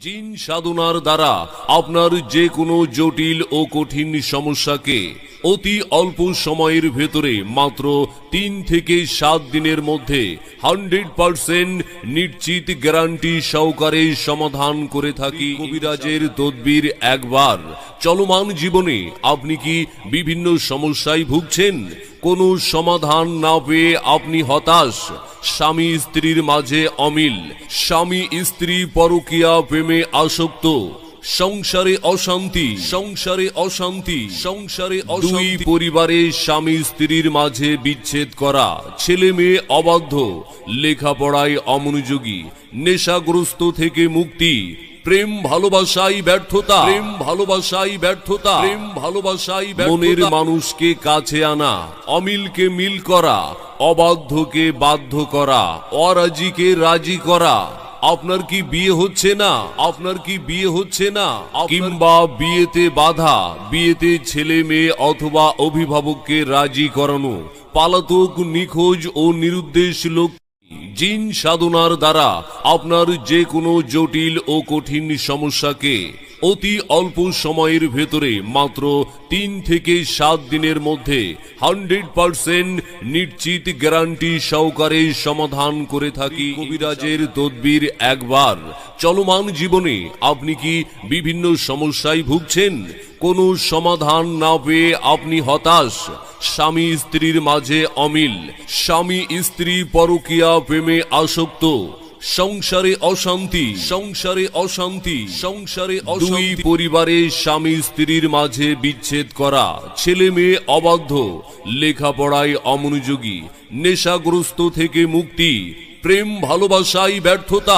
জিন সাধনার দ্বারা আপনার যে কোনো জটিল ও কঠিন সমস্যাকে অতি অল্প সময়ের ভেতরে মাত্র 3 থেকে 7 দিনের মধ্যে 100% নিশ্চিত গ্যারান্টি সহকারে সমাধান করে থাকি। কবিরাজের তদবির একবার। চলমান জীবনে আপনি কি বিভিন্ন সমস্যায় ভুগছেন? কোনো সমাধান না পেয়ে আপনি হতাশ, স্বামী স্ত্রীর মাঝে অমিল, স্বামী স্ত্রী পরকীয়া প্রেমে আসক্ত, সংসারে অশান্তি, দুই পরিবারে স্বামী স্ত্রীর মাঝে বিচ্ছেদ করা, ছেলে মেয়ে অবাধ্য, লেখাপড়ায় অমনোযোগী, নেশাগ্রস্ত থেকে মুক্তি, প্রেম ভালোবাসায় ব্যর্থতা, মনের মানুষকে কাছে আনা, অমিলকে মিল করা, অবাধ্যকে বাধ্য করা, অরাজিকে রাজি করা। আপনার কি বিয়ে হচ্ছে না? কিংবা বিয়েতে বাধা, বিয়েতে ছেলে মেয়ে অথবা অভিভাবককে রাজি করানো, পলাতক, নিখোঁজ ও নিরুদ্দেশ লোক। জিন সাধনার দ্বারা আপনার যে কোনো জটিল ও কঠিন সমস্যাকে অতি অল্প সময়ের ভেতরে মাত্র 3 থেকে 7 দিনের মধ্যে 100% নিশ্চিত গ্যারান্টি সহকারে সমাধান করে থাকি। কবিরাজের তদবির একবার। চলমান জীবনে আপনি কি বিভিন্ন সমস্যায় ভুগছেন? কোনো সমাধান না পেয়ে আপনি হতাশ, স্বামী স্ত্রীর মাঝে অমিল, স্বামী স্ত্রী পরকীয়া প্রেমে আসক্ত, সংসারে অশান্তি, দুই পরিবারে স্বামী স্ত্রীর মাঝে বিচ্ছেদ করা, ছেলে মেয়ে অবাধ্য, লেখাপড়ায় অমনোযোগী, নেশাগ্রস্ত থেকে মুক্তি, প্রেম ভালোবাসায় ব্যর্থতা।